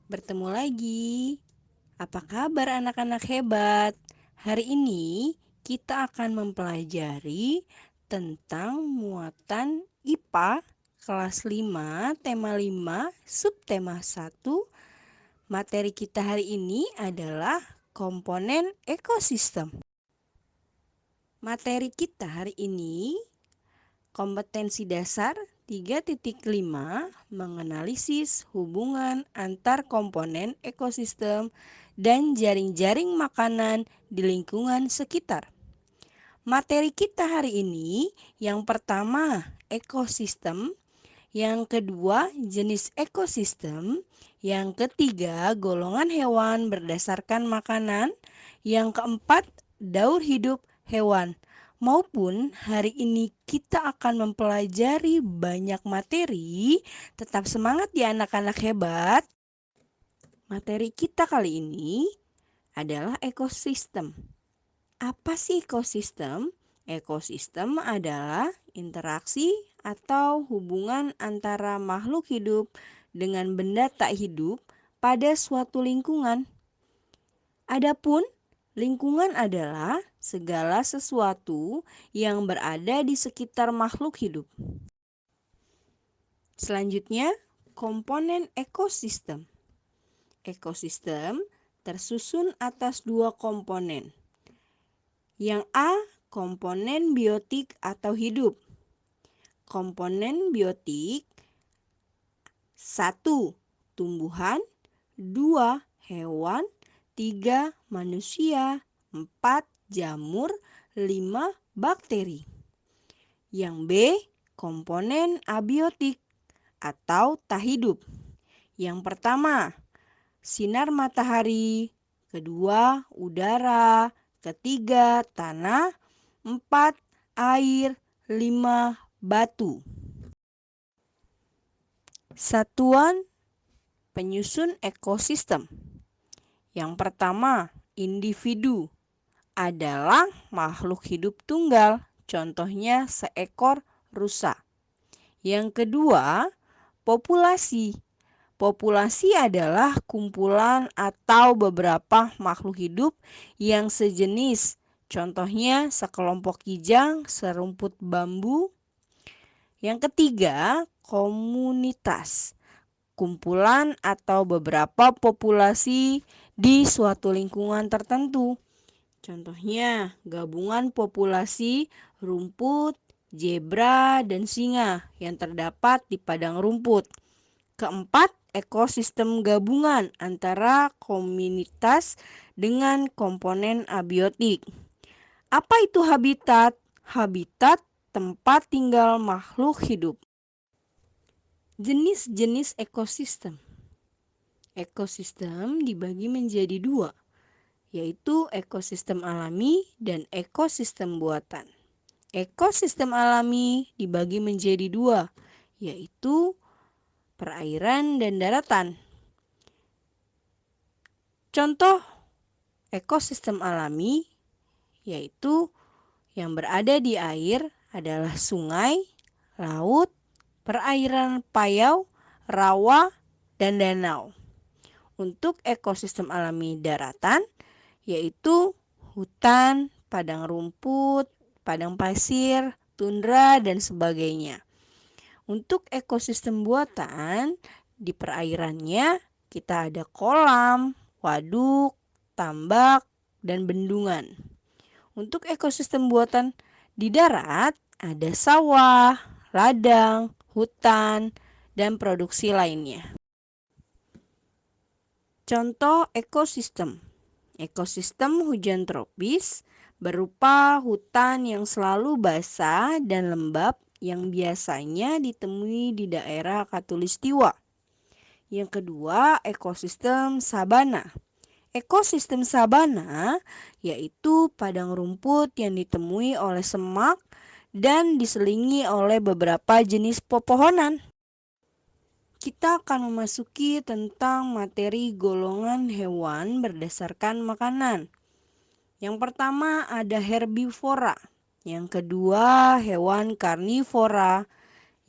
Bertemu lagi. Apa kabar anak-anak hebat? Hari ini kita akan mempelajari tentang muatan IPA kelas 5, tema 5, subtema 1. Materi kita hari ini adalah komponen ekosistem. Materi kita hari ini kompetensi dasar 3.5 menganalisis hubungan antar komponen ekosistem dan jaring-jaring makanan di lingkungan sekitar. Materi kita hari ini yang pertama ekosistem, yang kedua jenis ekosistem, yang ketiga golongan hewan berdasarkan makanan, yang keempat daur hidup hewan. Maupun hari ini kita akan mempelajari banyak materi. Tetap semangat ya anak-anak hebat. Materi kita kali ini adalah ekosistem. Apa sih ekosistem? Ekosistem adalah interaksi atau hubungan antara makhluk hidup dengan benda tak hidup pada suatu lingkungan. Adapun lingkungan adalah segala sesuatu yang berada di sekitar makhluk hidup. Selanjutnya, komponen ekosistem. Ekosistem tersusun atas dua komponen. Yang A, komponen biotik atau hidup. Komponen biotik 1. Tumbuhan, 2. Hewan, 3. Manusia, 4. Jamur, 5. Bakteri. Yang B, komponen abiotik atau tak hidup. Yang pertama, sinar matahari, kedua, udara, ketiga, tanah, 4. Air, 5. Batu. Satuan penyusun ekosistem. Yang pertama, individu adalah makhluk hidup tunggal, contohnya seekor rusa. Yang kedua, populasi. Populasi adalah kumpulan atau beberapa makhluk hidup yang sejenis, contohnya sekelompok kijang, serumput bambu. Yang ketiga, komunitas. Kumpulan atau beberapa populasi di suatu lingkungan tertentu. Contohnya, gabungan populasi rumput, zebra, dan singa yang terdapat di padang rumput. Keempat, ekosistem gabungan antara komunitas dengan komponen abiotik. Apa itu habitat? Habitat tempat tinggal makhluk hidup. Jenis-jenis ekosistem. Ekosistem dibagi menjadi dua, yaitu ekosistem alami dan ekosistem buatan. Ekosistem alami dibagi menjadi dua, yaitu perairan dan daratan. Contoh ekosistem alami yaitu yang berada di air adalah sungai, laut, perairan payau, rawa, dan danau. Untuk ekosistem alami daratan yaitu hutan, padang rumput, padang pasir, tundra, dan sebagainya. Untuk ekosistem buatan, di perairannya kita ada kolam, waduk, tambak, dan bendungan. Untuk ekosistem buatan di darat ada sawah, ladang, hutan, dan produksi lainnya. Contoh ekosistem. Ekosistem hujan tropis berupa hutan yang selalu basah dan lembab yang biasanya ditemui di daerah khatulistiwa. Yang kedua, ekosistem sabana. Ekosistem sabana yaitu padang rumput yang ditemui oleh semak dan diselingi oleh beberapa jenis pepohonan. Kita akan memasuki tentang materi golongan hewan berdasarkan makanan. Yang pertama ada herbivora, yang kedua hewan karnivora,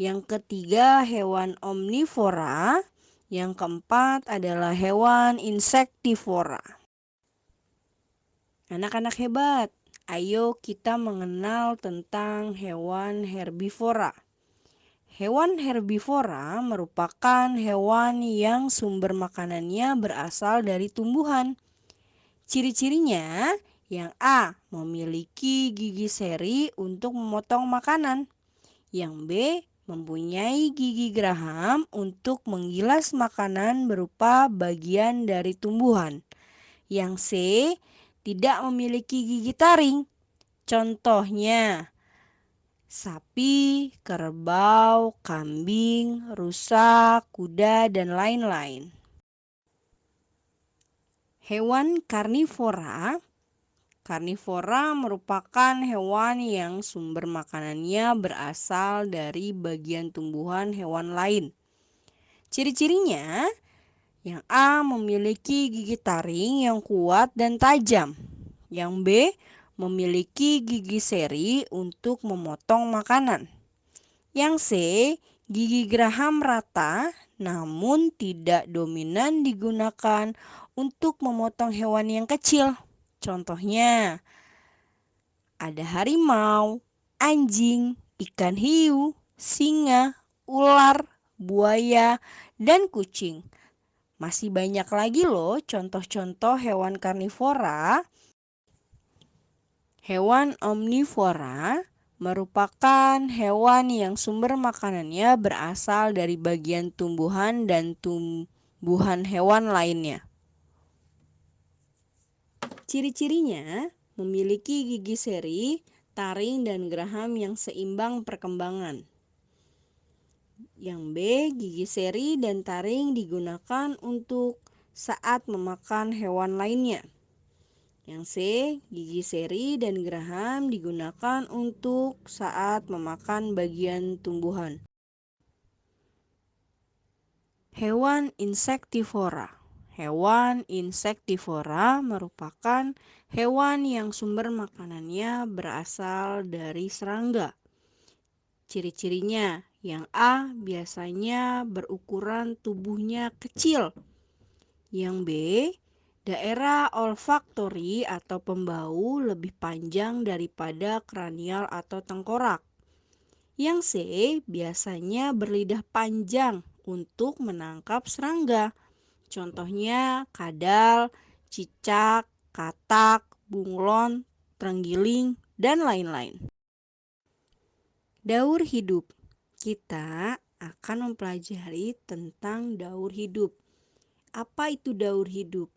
yang ketiga hewan omnivora, Yang keempat adalah hewan insektivora. Anak-anak hebat, ayo kita mengenal tentang hewan herbivora. Hewan herbivora merupakan hewan yang sumber makanannya berasal dari tumbuhan. Ciri-cirinya, yang A, memiliki gigi seri untuk memotong makanan. Yang B, mempunyai gigi geraham untuk menggilas makanan berupa bagian dari tumbuhan. Yang C, tidak memiliki gigi taring. Contohnya, sapi, kerbau, kambing, rusa, kuda, dan lain-lain. Hewan karnivora. Karnivora merupakan hewan yang sumber makanannya berasal dari bagian tumbuhan hewan lain. Ciri-cirinya, yang A, memiliki gigi taring yang kuat dan tajam. Yang B, memiliki gigi seri untuk memotong makanan. Yang C, gigi geraham rata namun tidak dominan digunakan untuk memotong hewan yang kecil. Contohnya, ada harimau, anjing, ikan hiu, singa, ular, buaya, dan kucing. Masih banyak lagi loh contoh-contoh hewan karnivora. Hewan omnivora merupakan hewan yang sumber makanannya berasal dari bagian tumbuhan dan tumbuhan hewan lainnya. Ciri-cirinya memiliki gigi seri, taring, dan geraham yang seimbang perkembangan. Yang B, gigi seri dan taring digunakan untuk saat memakan hewan lainnya. Yang C, gigi seri dan geraham digunakan untuk saat memakan bagian tumbuhan. Hewan insektivora. Hewan insektivora merupakan hewan yang sumber makanannya berasal dari serangga. Ciri-cirinya, yang A, biasanya berukuran tubuhnya kecil. Yang B, daerah olfaktori atau pembau lebih panjang daripada kranial atau tengkorak. Yang C, biasanya berlidah panjang untuk menangkap serangga. Contohnya kadal, cicak, katak, bunglon, terenggiling, dan lain-lain. Daur hidup. Kita akan mempelajari tentang daur hidup. Apa itu daur hidup?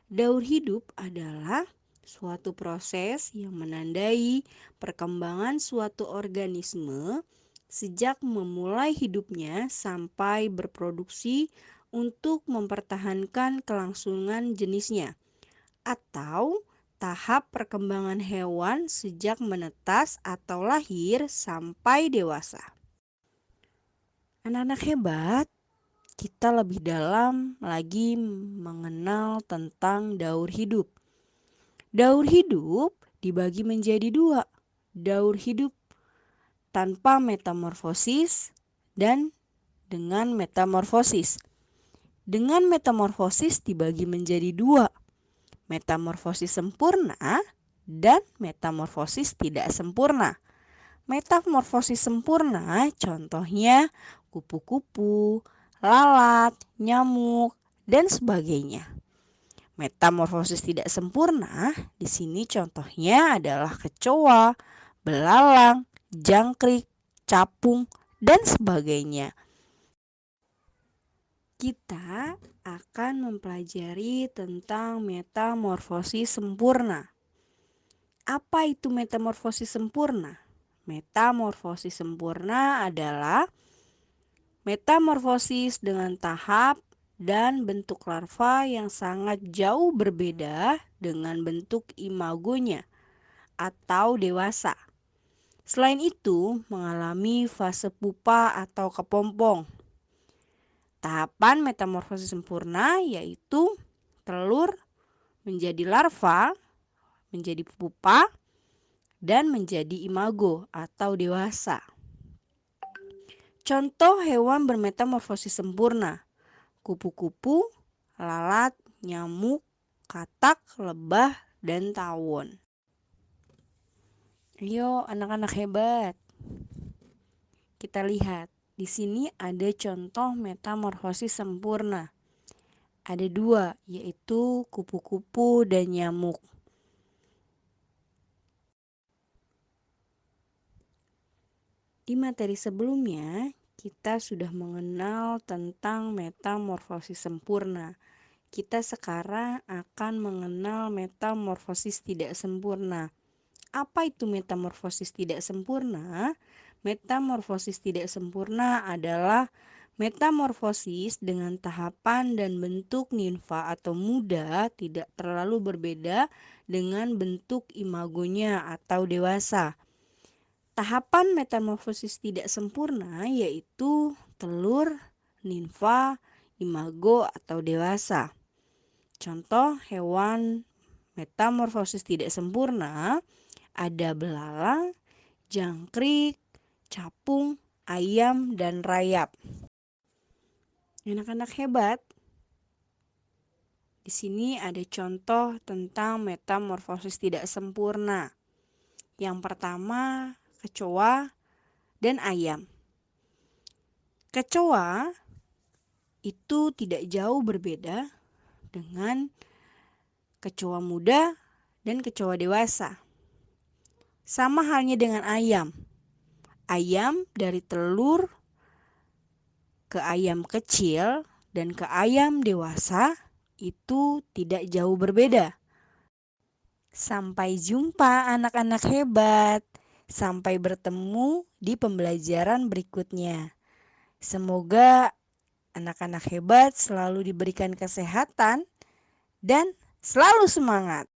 Daur hidup adalah suatu proses yang menandai perkembangan suatu organisme sejak memulai hidupnya sampai berproduksi untuk mempertahankan kelangsungan jenisnya, atau tahap perkembangan hewan sejak menetas atau lahir sampai dewasa. Anak-anak hebat, kita lebih dalam lagi mengenal tentang daur hidup. Daur hidup dibagi menjadi dua, daur hidup tanpa metamorfosis dan dengan metamorfosis. Dengan metamorfosis dibagi menjadi dua, metamorfosis sempurna dan metamorfosis tidak sempurna. Metamorfosis sempurna contohnya kupu-kupu, lalat, nyamuk, dan sebagainya. Metamorfosis tidak sempurna di sini contohnya adalah kecoa, belalang, jangkrik, capung, dan sebagainya. Kita akan mempelajari tentang metamorfosis sempurna. Apa itu metamorfosis sempurna? Metamorfosis sempurna adalah metamorfosis dengan tahap dan bentuk larva yang sangat jauh berbeda dengan bentuk imagonya atau dewasa. Selain itu, mengalami fase pupa atau kepompong. Tahapan metamorfosis sempurna yaitu telur menjadi larva, menjadi pupa, dan menjadi imago atau dewasa. Contoh hewan bermetamorfosis sempurna: kupu-kupu, lalat, nyamuk, katak, lebah, dan tawon. Ayo anak-anak hebat. Kita lihat, di sini ada contoh metamorfosis sempurna. Ada dua, yaitu kupu-kupu dan nyamuk. Di materi sebelumnya, kita sudah mengenal tentang metamorfosis sempurna. Kita sekarang akan mengenal metamorfosis tidak sempurna. Apa itu metamorfosis tidak sempurna? Metamorfosis tidak sempurna adalah metamorfosis dengan tahapan dan bentuk nimfa atau muda tidak terlalu berbeda dengan bentuk imagonya atau dewasa. Tahapan metamorfosis tidak sempurna yaitu telur, nimfa, imago, atau dewasa. Contoh hewan metamorfosis tidak sempurna ada belalang, jangkrik, capung, ayam, dan rayap. Anak-anak hebat, di sini ada contoh tentang metamorfosis tidak sempurna. Yang pertama, kecoa dan ayam. Kecoa itu tidak jauh berbeda dengan kecoa muda dan kecoa dewasa. Sama halnya dengan ayam. Ayam dari telur ke ayam kecil dan ke ayam dewasa itu tidak jauh berbeda. Sampai jumpa anak-anak hebat. Sampai bertemu di pembelajaran berikutnya. Semoga anak-anak hebat selalu diberikan kesehatan dan selalu semangat.